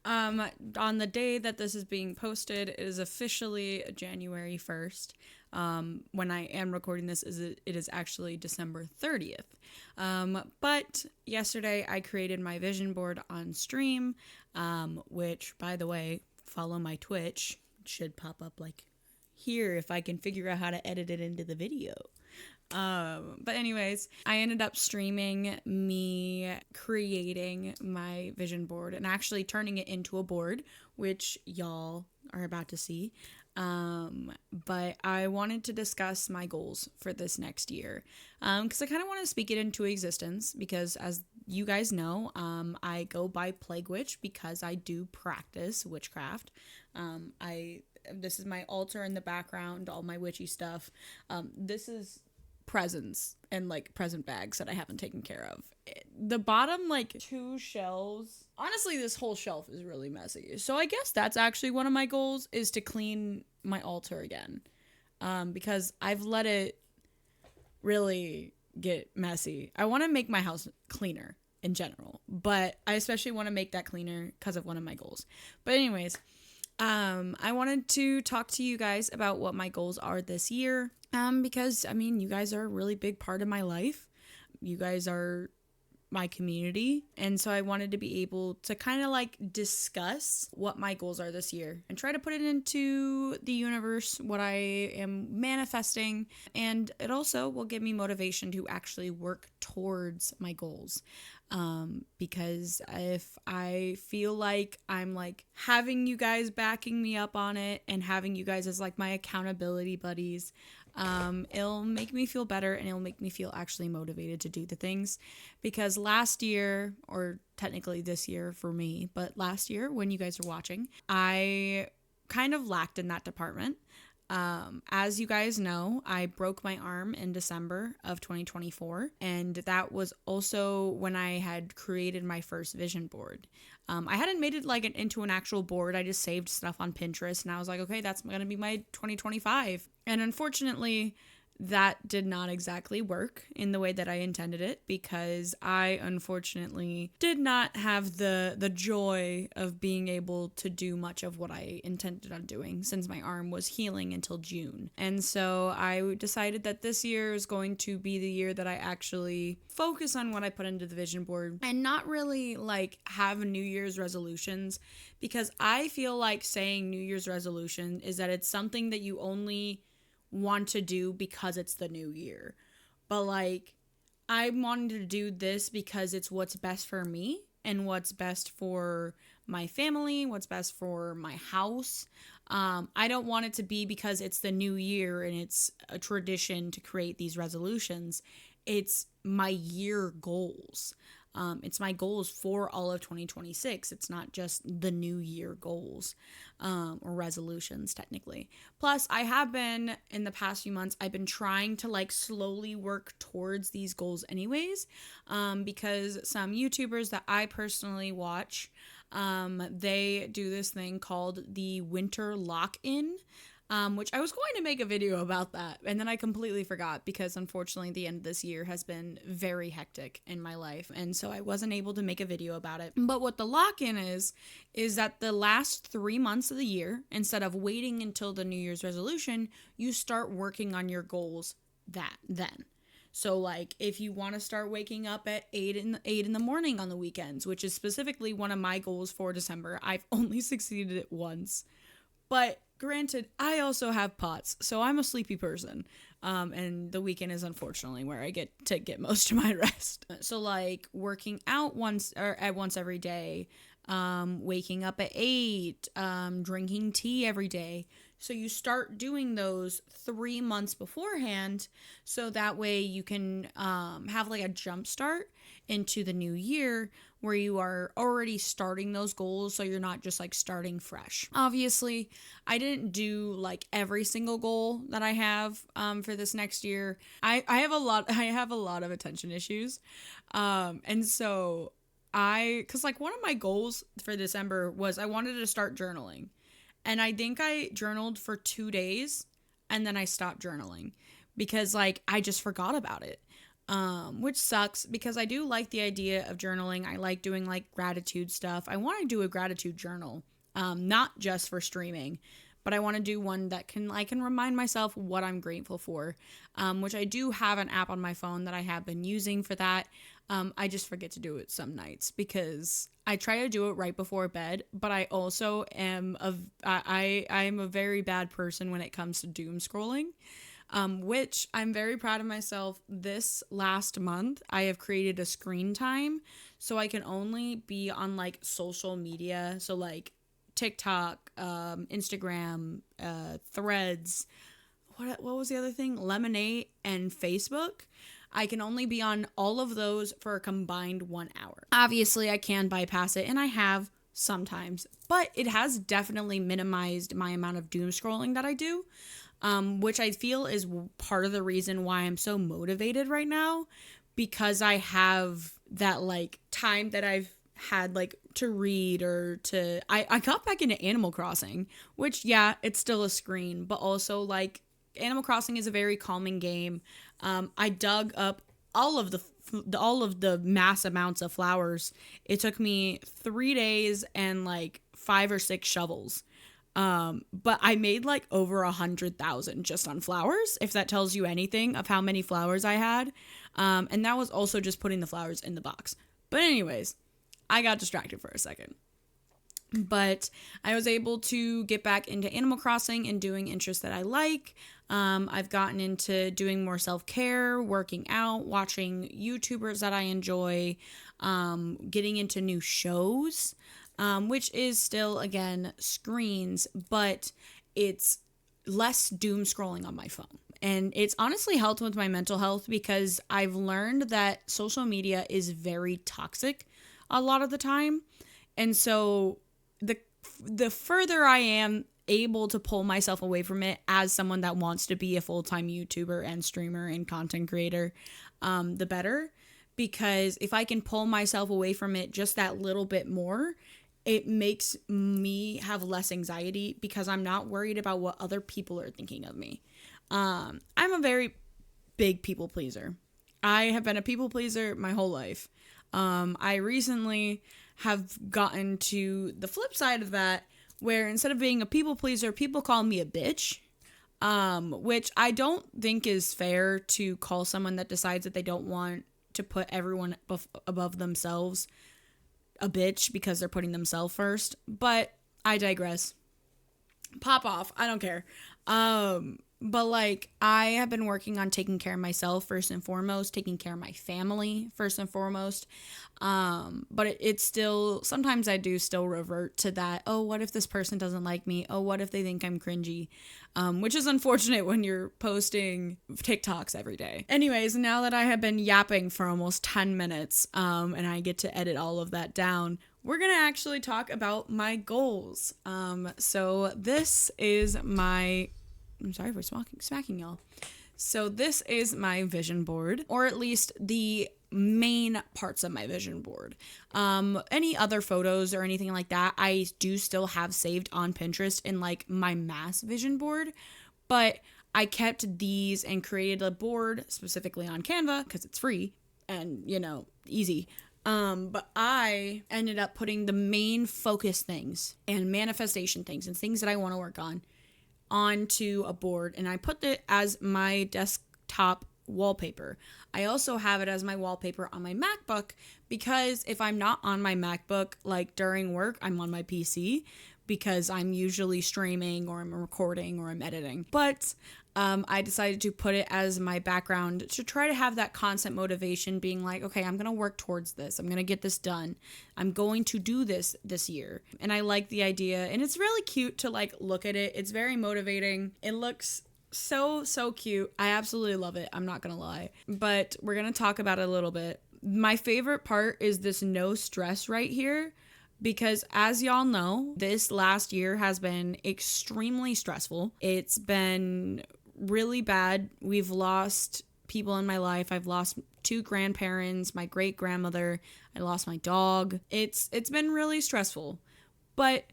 On the day that this is being posted, it is officially January 1st. When I am recording this, it is actually December 30th. But yesterday I created my vision board on stream, which, by the way, follow my Twitch. It should pop up like here if I can figure out how to edit it into the video. But anyways, I ended up streaming me creating my vision board and actually turning it into a board, which y'all are about to see. But I wanted to discuss my goals for this next year. Because I kind of want to speak it into existence because, as you guys know, I go by Plague Witch because I do practice witchcraft. This is my altar in the background, all my witchy stuff. This is presents and like present bags that I haven't taken care of. The bottom like 2 shelves, honestly this whole shelf is really messy, so I guess that's actually one of my goals, is to clean my altar again, because I've let it really get messy. I want to make my house cleaner in general, but I especially want to make that cleaner because of one of my goals. But anyways, I wanted to talk to you guys about what my goals are this year. Because, I mean, you guys are a really big part of my life. You guys are my community. And so I wanted to be able to kind of like discuss what my goals are this year and try to put it into the universe, what I am manifesting. And it also will give me motivation to actually work towards my goals. Because if I feel like I'm like having you guys backing me up on it and having you guys as like my accountability buddies, it'll make me feel better and it'll make me feel actually motivated to do the things. Because last year, or technically this year for me, but last year when you guys are watching, I kind of lacked in that department. As you guys know, I broke my arm in December of 2024, and that was also when I had created my first vision board. I hadn't made it like into an actual board. I just saved stuff on Pinterest, and I was like, okay, that's going to be my 2025. And unfortunately, that did not exactly work in the way that I intended it, because I unfortunately did not have the joy of being able to do much of what I intended on doing, since my arm was healing until June. And so I decided that this year is going to be the year that I actually focus on what I put into the vision board and not really like have New Year's resolutions, because I feel like saying New Year's resolution is that it's something that you only want to do because it's the new year. But like, I'm wanting to do this because it's what's best for me and what's best for my family, what's best for my house. I don't want it to be because it's the new year and it's a tradition to create these resolutions. It's my year goals. It's my goals for all of 2026. It's not just the new year goals, or resolutions technically. Plus, I have been, in the past few months, I've been trying to like slowly work towards these goals anyways, because some YouTubers that I personally watch, they do this thing called the winter lock-in. Which I was going to make a video about that, and then I completely forgot because unfortunately the end of this year has been very hectic in my life, and so I wasn't able to make a video about it. But what the lock-in is that the last 3 months of the year, instead of waiting until the New Year's resolution, you start working on your goals then. So like, if you want to start waking up at 8 in the morning on the weekends, which is specifically one of my goals for December, I've only succeeded it once. But granted, I also have POTS, so I'm a sleepy person. And the weekend is unfortunately where I get to get most of my rest. So like working out once every day, waking up at 8, drinking tea every day. So you start doing those 3 months beforehand, so that way you can have like a jump start into the new year where you are already starting those goals, so you're not just like starting fresh. Obviously, I didn't do like every single goal that I have for this next year. I have a lot of attention issues. And so cause like one of my goals for December was I wanted to start journaling. And I think I journaled for 2 days and then I stopped journaling because like I just forgot about it. which sucks because I do like the idea of journaling. I like doing like gratitude stuff. I want to do a gratitude journal, not just for streaming, but I want to do one that I can remind myself what I'm grateful for, which I do have an app on my phone that I have been using for that. I just forget to do it some nights because I try to do it right before bed, but I also am I am a very bad person when it comes to doom scrolling. Which I'm very proud of myself. This last month, I have created a screen time so I can only be on like social media. So, like TikTok, Instagram, Threads. What was the other thing? Lemonade and Facebook. I can only be on all of those for a combined 1 hour. Obviously, I can bypass it, and I have sometimes, but it has definitely minimized my amount of doom scrolling that I do. Which I feel is part of the reason why I'm so motivated right now, because I have that like time that I've had like to read or to I got back into Animal Crossing, which yeah, it's still a screen, but also like Animal Crossing is a very calming game. I dug up all of the mass amounts of flowers. It took me 3 days and like 5 or 6 shovels. But I made like over 100,000 just on flowers, if that tells you anything of how many flowers I had. And that was also just putting the flowers in the box. But anyways, I got distracted for a second. But I was able to get back into Animal Crossing and doing interests that I like. I've gotten into doing more self-care, working out, watching YouTubers that I enjoy, getting into new shows. Which is still, again, screens, but it's less doom scrolling on my phone. And it's honestly helped with my mental health because I've learned that social media is very toxic a lot of the time. And so the further I am able to pull myself away from it as someone that wants to be a full-time YouTuber and streamer and content creator, the better. Because if I can pull myself away from it just that little bit more, it makes me have less anxiety because I'm not worried about what other people are thinking of me. I'm a very big people pleaser. I have been a people pleaser my whole life. I recently have gotten to the flip side of that, where instead of being a people pleaser, people call me a bitch. Which I don't think is fair to call someone that decides that they don't want to put everyone above themselves a bitch because they're putting themselves first, but I digress. Pop off. I don't care. But like I have been working on taking care of myself first and foremost, taking care of my family first and foremost. But it's still, sometimes I do still revert to that. Oh, what if this person doesn't like me? Oh, what if they think I'm cringy? Which is unfortunate when you're posting TikToks every day. Anyways, now that I have been yapping for almost 10 minutes, and I get to edit all of that down, we're going to actually talk about my goals. So this is my, I'm sorry for smacking y'all. So this is my vision board, or at least the main parts of my vision board. Any other photos or anything like that, I do still have saved on Pinterest in like my mass vision board, but I kept these and created a board specifically on Canva because it's free and, you know, easy. But I ended up putting the main focus things and manifestation things and things that I want to work on onto a board, and I put it as my desktop wallpaper. I also have it as my wallpaper on my MacBook because if I'm not on my MacBook, like during work, I'm on my PC because I'm usually streaming or I'm recording or I'm editing. But I decided to put it as my background to try to have that constant motivation being like, okay, I'm going to work towards this. I'm going to get this done. I'm going to do this year. And I like the idea. And it's really cute to like look at it. It's very motivating. It looks so cute. I absolutely love it. I'm not going to lie. But we're going to talk about it a little bit. My favorite part is this no stress right here. Because as y'all know, this last year has been extremely stressful. It's been really bad. We've lost people in my life. I've lost 2 grandparents, my great grandmother. I lost my dog. It's been really stressful. But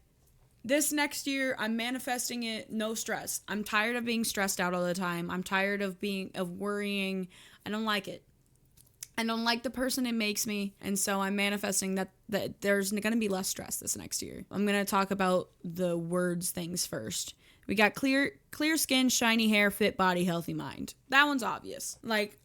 this next year, I'm manifesting it, no stress. I'm tired of being stressed out all the time. I'm tired of worrying. I don't like it. I don't like the person it makes me. And so I'm manifesting that there's going to be less stress this next year. I'm going to talk about the words things first. We got clear skin, shiny hair, fit body, healthy mind. That one's obvious. Like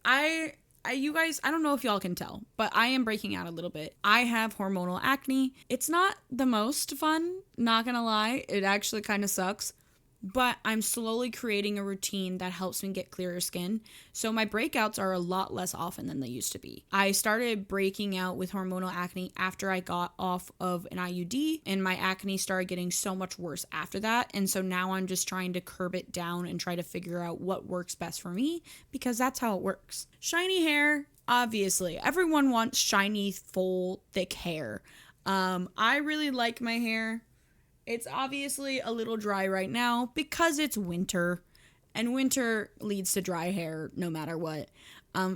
you guys, I don't know if y'all can tell, but I am breaking out a little bit. I have hormonal acne. It's not the most fun, not gonna lie. It actually kind of sucks. But I'm slowly creating a routine that helps me get clearer skin. So my breakouts are a lot less often than they used to be. I started breaking out with hormonal acne after I got off of an IUD, and my acne started getting so much worse after that. And so now I'm just trying to curb it down and try to figure out what works best for me, because that's how it works. Shiny hair, obviously. Everyone wants shiny, full, thick hair. I really like my hair. It's obviously a little dry right now because it's winter, and winter leads to dry hair no matter what.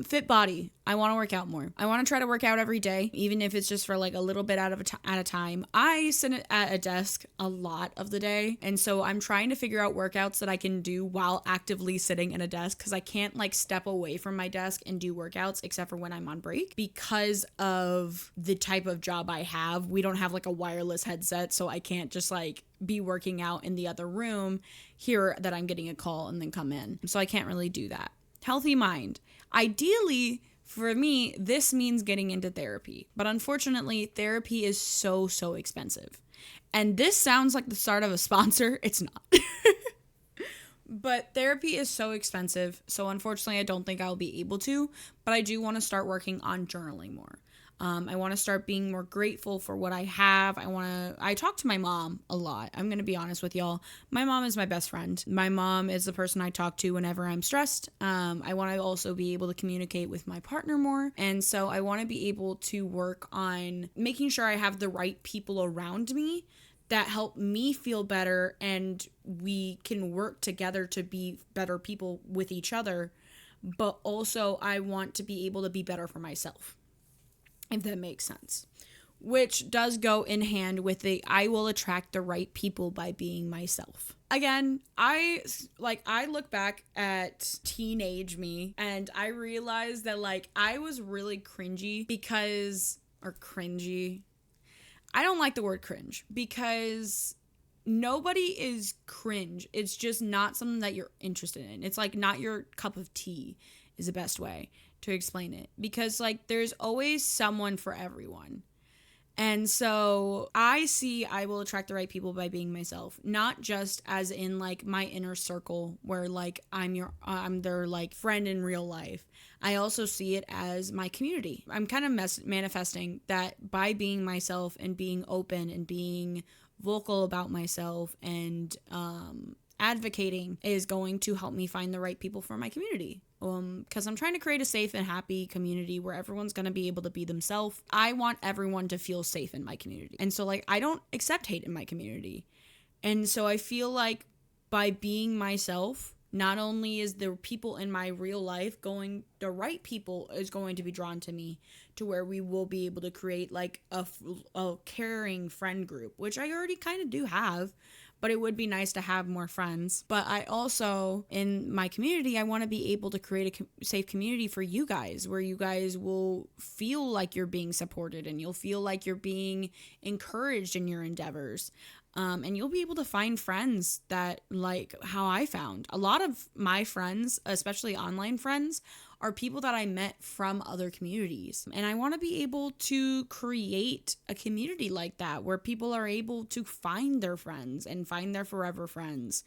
Fit body. I want to work out more. I want to try to work out every day, even if it's just for like a little bit at a time. I sit at a desk a lot of the day, and so I'm trying to figure out workouts that I can do while actively sitting at a desk, because I can't like step away from my desk and do workouts except for when I'm on break because of the type of job I have. We don't have like a wireless headset, so I can't just like be working out in the other room, hear that I'm getting a call, and then come in. So I can't really do that. Healthy mind. Ideally, for me, this means getting into therapy. But unfortunately, therapy is so expensive. And this sounds like the start of a sponsor. It's not. But therapy is so expensive. So unfortunately, I don't think I'll be able to. But I do want to start working on journaling more. I want to start being more grateful for what I have. I talk to my mom a lot. I'm going to be honest with y'all. My mom is my best friend. My mom is the person I talk to whenever I'm stressed. I want to also be able to communicate with my partner more. And so I want to be able to work on making sure I have the right people around me that help me feel better, and we can work together to be better people with each other. But also I want to be able to be better for myself, if that makes sense, which does go in hand with I will attract the right people by being myself. Again, I look back at teenage me and I realized that like I was really cringy cringy. I don't like the word cringe because nobody is cringe. It's just not something that you're interested in. It's like not your cup of tea is the best way to explain it, because like there's always someone for everyone. And so I will attract the right people by being myself, not just as in like my inner circle where like I'm their like friend in real life. I also see it as my community. I'm kind of manifesting that by being myself and being open and being vocal about myself and advocating is going to help me find the right people for my community. Because I'm trying to create a safe and happy community where everyone's going to be able to be themselves. I want everyone to feel safe in my community. And so like I don't accept hate in my community. And so I feel like by being myself, not only is the people in my real life the right people is going to be drawn to me, to where we will be able to create like a caring friend group, which I already kind of do have. But it would be nice to have more friends. But I also, in my community, I want to be able to create a safe community for you guys, where you guys will feel like you're being supported and you'll feel like you're being encouraged in your endeavors. And you'll be able to find friends that like how I found. A lot of my friends, especially online friends, are people that I met from other communities. And I want to be able to create a community like that where people are able to find their friends and find their forever friends.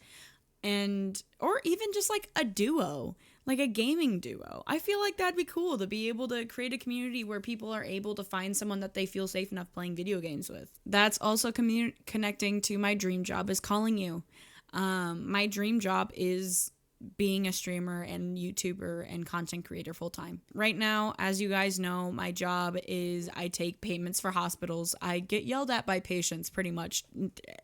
Or even just like a duo, like a gaming duo. I feel like that'd be cool to be able to create a community where people are able to find someone that they feel safe enough playing video games with. That's also connecting to my dream job is calling you. My dream job is being a streamer and YouTuber and content creator full time. Right now, as you guys know, my job is I take payments for hospitals. I get yelled at by patients pretty much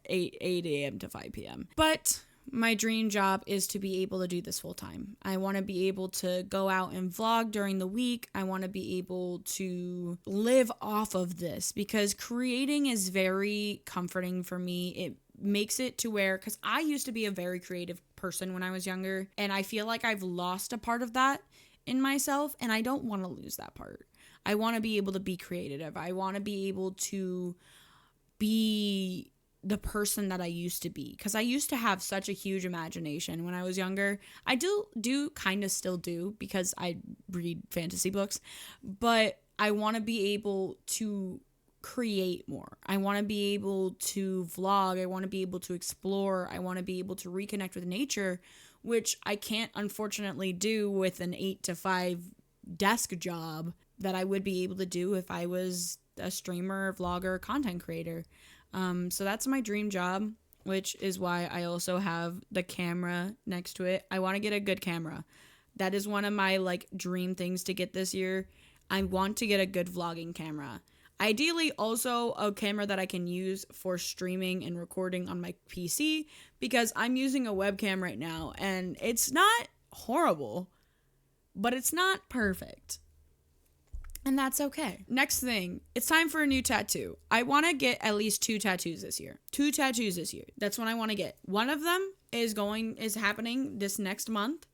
8 a.m. to 5 p.m. But my dream job is to be able to do this full time. I want to be able to go out and vlog during the week. I want to be able to live off of this because creating is very comforting for me. It makes it to where, because I used to be a very creative person when I was younger, and I feel like I've lost a part of that in myself, and I don't want to lose that part. I want to be able to be creative. I want to be able to be the person that I used to be, because I used to have such a huge imagination when I was younger. I do kind of still do, because I read fantasy books, but I want to be able to create more. I want to be able to vlog. I want to be able to explore. I want to be able to reconnect with nature, which I can't unfortunately do with an 8 to 5 desk job that I would be able to do if I was a streamer, vlogger, content creator. So that's my dream job, which is why I also have the camera next to it. I want to get a good camera. That is one of my dream things to get this year. I want to get a good vlogging camera. Ideally, also a camera that I can use for streaming and recording on my PC, because I'm using a webcam right now and it's not horrible, but it's not perfect. And that's okay. Next thing, it's time for a new tattoo. I want to get at least 2 tattoos this year. 2 tattoos this year. That's what I want to get. One of them is happening this next month.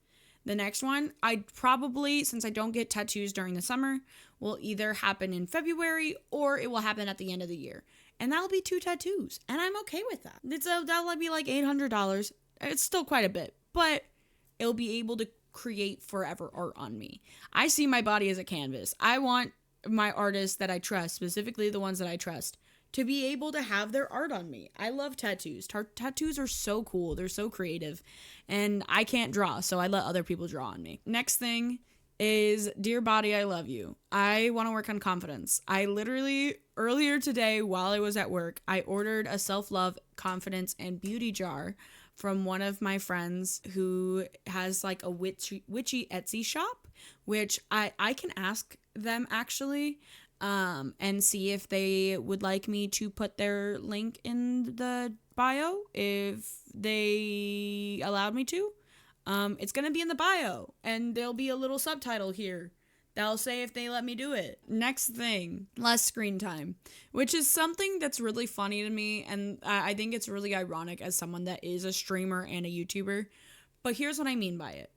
The next one, I probably, since I don't get tattoos during the summer, will either happen in February or it will happen at the end of the year. And that'll be 2 tattoos. And I'm okay with that. That'll be like $800. It's still quite a bit, but it'll be able to create forever art on me. I see my body as a canvas. I want my artists that I trust, specifically the ones that I trust, to be able to have their art on me. I love tattoos. Tattoos are so cool. They're so creative. And I can't draw, so I let other people draw on me. Next thing is, dear body, I love you. I want to work on confidence. I literally, earlier today while I was at work, I ordered a self-love, confidence, and beauty jar from one of my friends who has like a witchy Etsy shop, which I can ask them actually, and see if they would like me to put their link in the bio if they allowed me to. It's gonna be in the bio, and there'll be a little subtitle here that'll say if they let me do it. Next thing, less screen time, which is something that's really funny to me, and I think it's really ironic as someone that is a streamer and a YouTuber. But here's what I mean by it.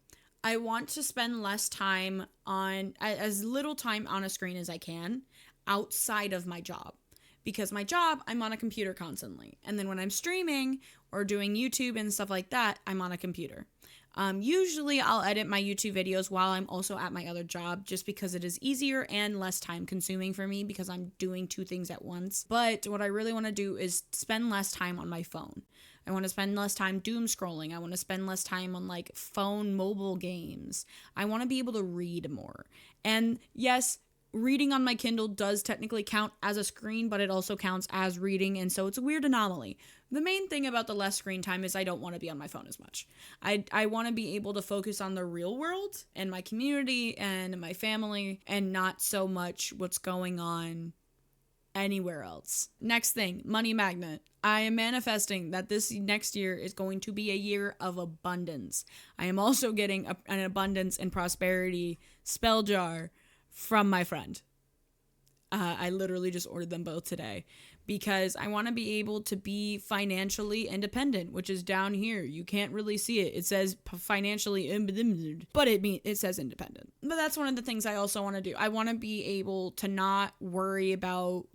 I want to spend less time on, as little time on a screen as I can outside of my job. Because my job, I'm on a computer constantly. And then when I'm streaming or doing YouTube and stuff like that, I'm on a computer. Usually I'll edit my YouTube videos while I'm also at my other job, just because it is easier and less time consuming for me because I'm doing 2 things at once. But what I really want to do is spend less time on my phone. I want to spend less time doom scrolling. I want to spend less time on phone mobile games. I want to be able to read more. And yes, reading on my Kindle does technically count as a screen, but it also counts as reading, and so it's a weird anomaly. The main thing about the less screen time is I don't want to be on my phone as much. I want to be able to focus on the real world and my community and my family, and not so much what's going on anywhere else. Next thing, money magnet. I am manifesting that this next year is going to be a year of abundance. I am also getting an abundance and prosperity spell jar from my friend. I literally just ordered them both today because I want to be able to be financially independent, which is down here. You can't really see it. It says financially independent, but it says independent. But that's one of the things I also want to do. I want to be able to not worry about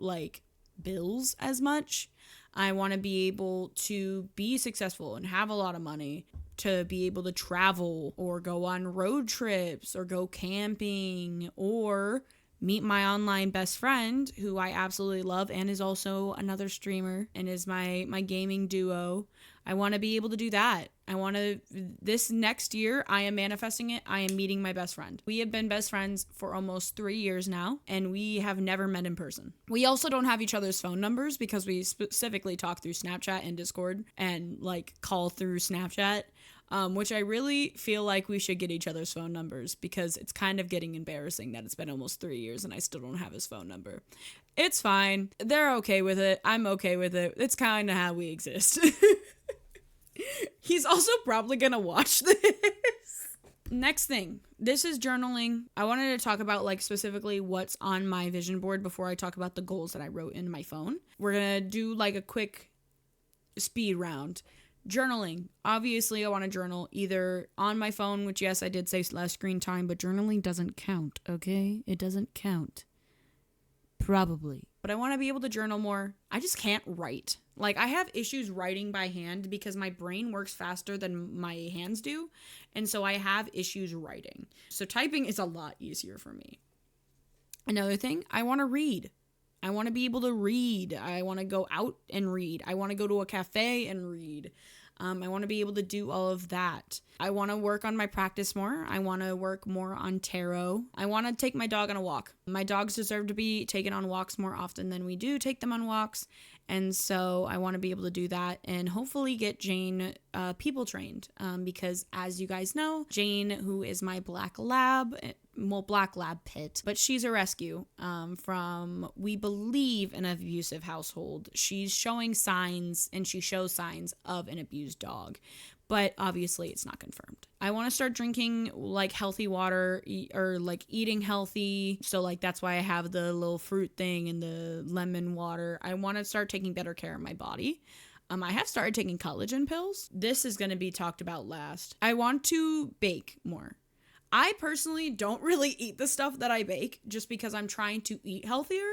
bills as much. I want to be able to be successful and have a lot of money to be able to travel or go on road trips or go camping or meet my online best friend who I absolutely love and is also another streamer and is my gaming duo. I want to be able to do that. This next year, I am manifesting it. I am meeting my best friend. We have been best friends for almost 3 years now, and we have never met in person. We also don't have each other's phone numbers because we specifically talk through Snapchat and Discord and call through Snapchat. Which I really feel like we should get each other's phone numbers because it's kind of getting embarrassing that it's been almost 3 years and I still don't have his phone number. It's fine. They're okay with it. I'm okay with it. It's kind of how we exist. He's also probably gonna watch this. Next thing. This is journaling. I wanted to talk about specifically what's on my vision board before I talk about the goals that I wrote in my phone. We're gonna do a quick speed round. Journaling. Obviously, I want to journal either on my phone, which yes, I did say less screen time, but journaling doesn't count, okay? It doesn't count. Probably. But I want to be able to journal more. I just can't write. Like, I have issues writing by hand because my brain works faster than my hands do. And so I have issues writing. So typing is a lot easier for me. Another thing, I want to read. I want to be able to read. I want to go out and read. I want to go to a cafe and read. I want to be able to do all of that. I want to work on my practice more. I want to work more on tarot. I want to take my dog on a walk. My dogs deserve to be taken on walks more often than we do take them on walks. And so I want to be able to do that and hopefully get Jane people trained. Because as you guys know, Jane, who is my black lab pit, but she's a rescue from, we believe, an abusive household. She's showing signs, and she shows signs of an abused dog. But obviously it's not confirmed. I want to start drinking like healthy water or like eating healthy. So like that's why I have the little fruit thing and the lemon water. I want to start taking better care of my body. I have started taking collagen pills. This is going to be talked about last. I want to bake more. I personally don't really eat the stuff that I bake just because I'm trying to eat healthier.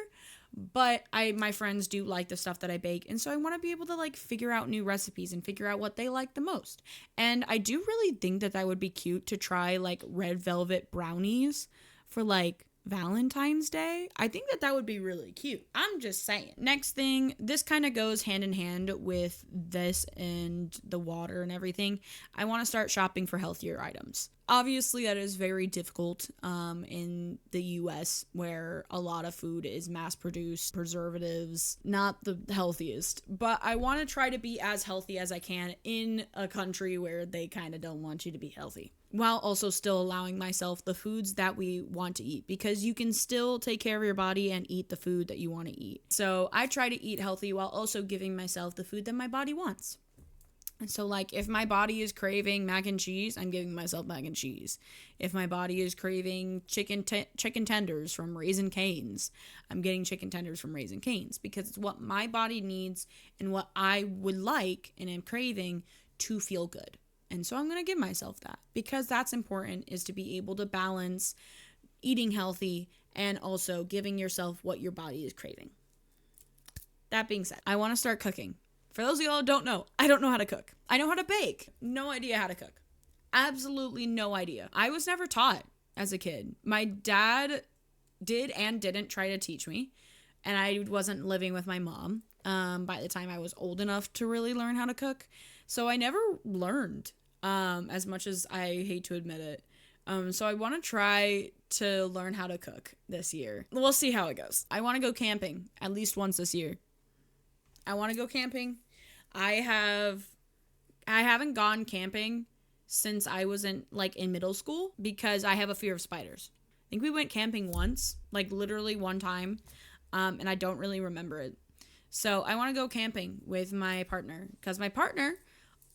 But my friends do like the stuff that I bake. And so I want to be able to like figure out new recipes and figure out what they like the most. And I do really think that would be cute to try like red velvet brownies for like Valentine's Day. I think that would be really cute. I'm just saying. Next thing, this kind of goes hand in hand with this and the water and everything. I want to start shopping for healthier items. Obviously, that is very difficult in the US where a lot of food is mass-produced, preservatives, not the healthiest. But I want to try to be as healthy as I can in a country where they kind of don't want you to be healthy, while also still allowing myself the foods that we want to eat, because you can still take care of your body and eat the food that you want to eat. So I try to eat healthy while also giving myself the food that my body wants. And so, like, if my body is craving mac and cheese, I'm giving myself mac and cheese. If my body is craving chicken tenders from Raising Cane's, I'm getting chicken tenders from Raising Cane's, because it's what my body needs and what I would like and am craving to feel good. And so I'm going to give myself that, because that's important, is to be able to balance eating healthy and also giving yourself what your body is craving. That being said, I want to start cooking. For those of y'all who don't know, I don't know how to cook. I know how to bake. No idea how to cook. Absolutely no idea. I was never taught as a kid. My dad did and didn't try to teach me, and I wasn't living with my mom by the time I was old enough to really learn how to cook. So I never learned, as much as I hate to admit it. So I want to try to learn how to cook this year. We'll see how it goes. I want to go camping at least once this year. I want to go camping. I haven't gone camping since I was in middle school, because I have a fear of spiders. I think we went camping once, like literally one time, and I don't really remember it. So I want to go camping with my partner, because my partner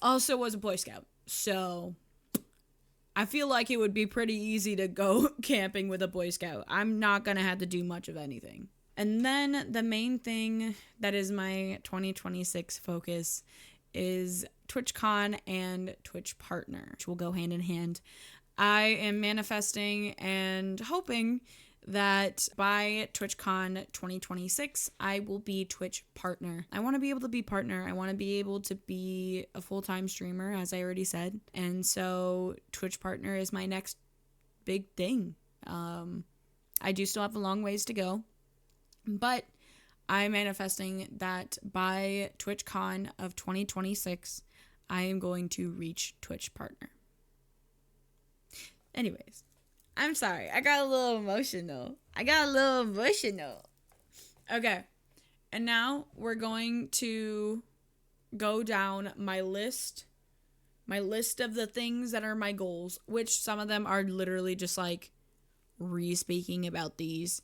also was a Boy Scout. So I feel like it would be pretty easy to go camping with a Boy Scout. I'm not going to have to do much of anything. And then the main thing that is my 2026 focus is TwitchCon and Twitch Partner, which will go hand in hand. I am manifesting and hoping that by TwitchCon 2026, I will be Twitch Partner. I want to be able to be partner. I want to be able to be a full-time streamer, as I already said. And so Twitch Partner is my next big thing. I do still have a long ways to go. But I'm manifesting that by TwitchCon of 2026, I am going to reach Twitch Partner. Anyways, I'm sorry. I got a little emotional. Okay. And now we're going to go down my list of the things that are my goals, which some of them are literally just like re-speaking about these.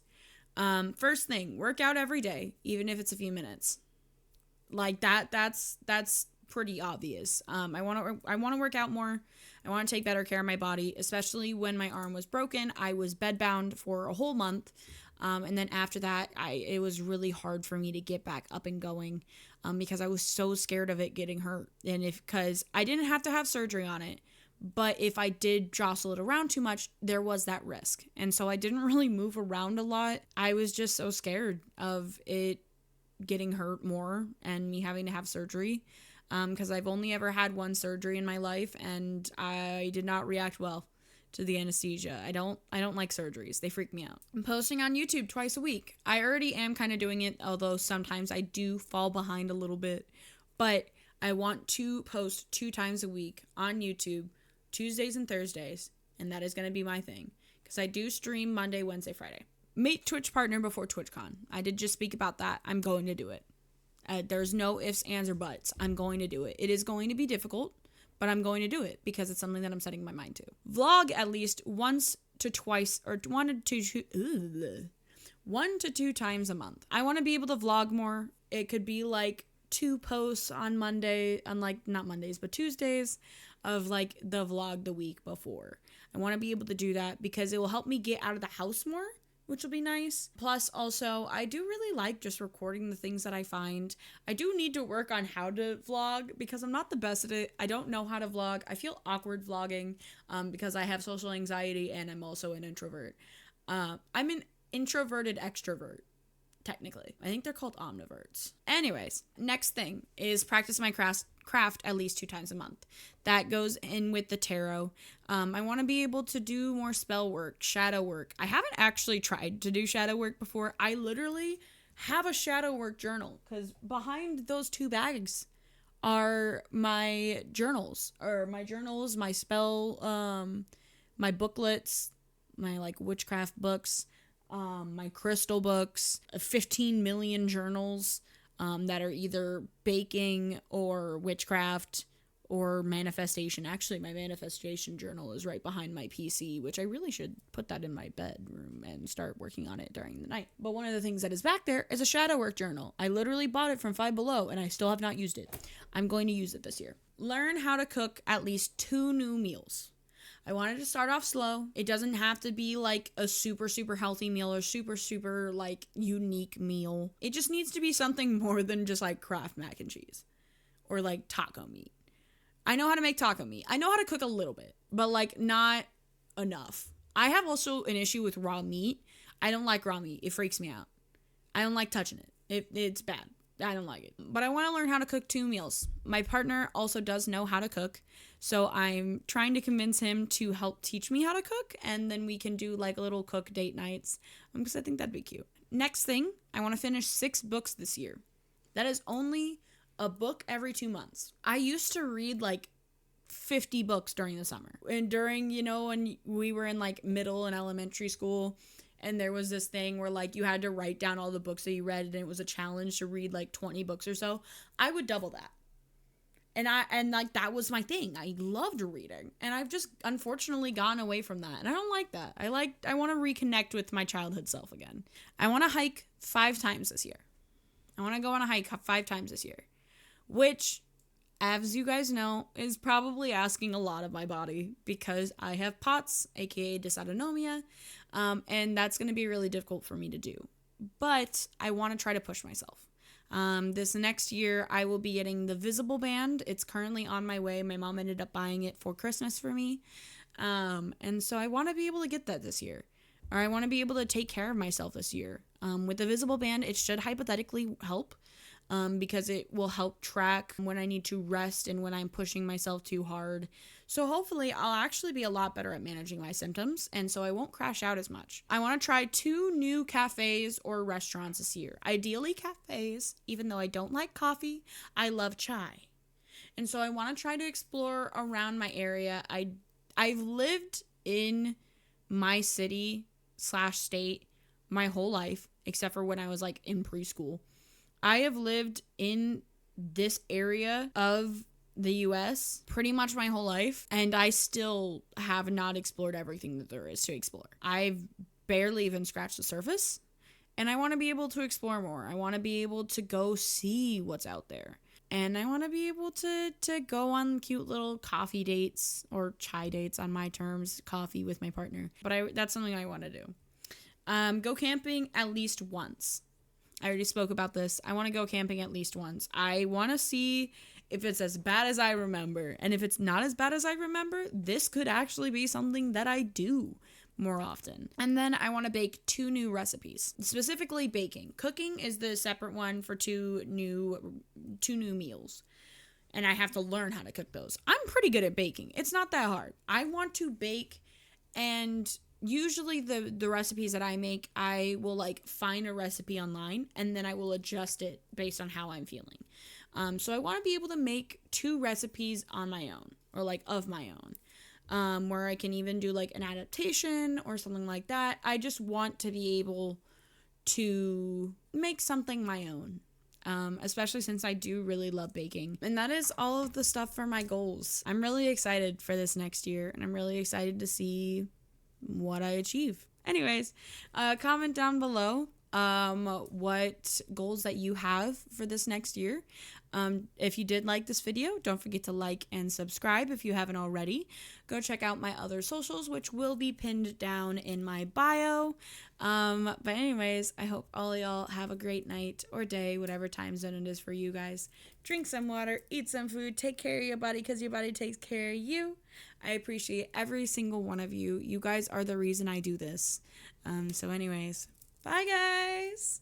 First thing, work out every day, even if it's a few minutes. Like that's pretty obvious. I want to work out more. I want to take better care of my body, especially when my arm was broken. I was bedbound for a whole month. And then after that, it was really hard for me to get back up and going, because I was so scared of it getting hurt. And because I didn't have to have surgery on it, But if I did jostle it around too much, there was that risk. And so I didn't really move around a lot. I was just so scared of it getting hurt more and me having to have surgery. Because I've only ever had one surgery in my life, and I did not react well to the anesthesia. I don't like surgeries. They freak me out. I'm posting on YouTube twice a week. I already am kind of doing it, although sometimes I do fall behind a little bit. But I want to post 2 times a week on YouTube, Tuesdays and Thursdays, and that is going to be my thing. Because I do stream Monday, Wednesday, Friday. Meet Twitch partner before TwitchCon. I did just speak about that. I'm going to do it. There's no ifs, ands, or buts. I'm going to do it. It is going to be difficult, but I'm going to do it because it's something that I'm setting my mind to. Vlog at least once to twice, or 1 to 2 times a month. I want to be able to vlog more. It could be like 2 posts on Monday, not Mondays, but Tuesdays of like the vlog the week before. I want to be able to do that because it will help me get out of the house more, which will be nice. Plus, also, I do really like just recording the things that I find. I do need to work on how to vlog because I'm not the best at it. I don't know how to vlog. I feel awkward vlogging because I have social anxiety and I'm also an introvert. I'm an introverted extrovert, technically. I think they're called omniverts. Anyways, next thing is practice my craft at least 2 times a month. That goes in with the tarot. I want to be able to do more spell work, shadow work. I haven't actually tried to do shadow work before. I literally have a shadow work journal because behind those 2 bags are my journals, my spell, my booklets, my like witchcraft books, my crystal books, 15 million journals that are either baking or witchcraft or manifestation. Actually, my manifestation journal is right behind my PC, which I really should put that in my bedroom and start working on it during the night. But one of the things that is back there is a shadow work journal. I literally bought it from Five Below and I still have not used it. I'm going to use it this year. Learn how to cook at least 2 new meals. I wanted to start off slow. It doesn't have to be like a super, super healthy meal or super, super like unique meal. It just needs to be something more than just like Kraft mac and cheese or like taco meat. I know how to make taco meat. I know how to cook a little bit, but like not enough. I have also an issue with raw meat. I don't like raw meat. It freaks me out. I don't like touching it. It's bad. I don't like it. But I want to learn how to cook 2 meals. My partner also does know how to cook. So I'm trying to convince him to help teach me how to cook. And then we can do like little cook date nights. Because I think that'd be cute. Next thing, I want to finish 6 books this year. That is only a book every 2 months. I used to read like 50 books during the summer. And during, when we were in like middle and elementary school, and there was this thing where like you had to write down all the books that you read and it was a challenge to read like 20 books or so. I would double that. And like that was my thing. I loved reading. And I've just unfortunately gone away from that. And I don't like that. I want to reconnect with my childhood self again. I want to hike 5 times this year. I want to go on a hike 5 times this year. Which, as you guys know, is probably asking a lot of my body because I have POTS, aka dysautonomia, and that's going to be really difficult for me to do. But I want to try to push myself. This next year, I will be getting the Visible Band. It's currently on my way. My mom ended up buying it for Christmas for me. And so I want to be able to get that this year. Or I want to be able to take care of myself this year. With the Visible Band, it should hypothetically help. Because it will help track when I need to rest and when I'm pushing myself too hard. So hopefully I'll actually be a lot better at managing my symptoms, and so I won't crash out as much. I want to try 2 new cafes or restaurants this year. Ideally cafes, even though I don't like coffee, I love chai. And so I want to try to explore around my area. I've lived in my city/state my whole life, except for when I was like in preschool. I have lived in this area of the US pretty much my whole life, and I still have not explored everything that there is to explore. I've barely even scratched the surface, and I want to be able to explore more. I want to be able to go see what's out there. And I want to be able to go on cute little coffee dates or chai dates on my terms, coffee with my partner. But that's something I want to do. Go camping at least once. I already spoke about this. I want to go camping at least once. I want to see if it's as bad as I remember. And if it's not as bad as I remember, this could actually be something that I do more often. And then I want to bake 2 new recipes, specifically baking. Cooking is the separate one for 2 new meals. And I have to learn how to cook those. I'm pretty good at baking. It's not that hard. I want to bake, and usually the recipes that I make, I will like find a recipe online and then I will adjust it based on how I'm feeling. So I want to be able to make 2 recipes on my own, or like of my own, where I can even do like an adaptation or something like that. I just want to be able to make something my own. Especially since I do really love baking. And that is all of the stuff for my goals. I'm really excited for this next year, and I'm really excited to see what I achieve. Anyways, comment down below what goals that you have for this next year. If you did like this video, don't forget to like and subscribe if you haven't already. Go check out my other socials, which will be pinned down in my bio. But anyways, I hope all y'all have a great night or day, whatever time zone it is for you guys. Drink some water, eat some food, take care of your body because your body takes care of you. I appreciate every single one of you. You guys are the reason I do this. So anyways, bye guys!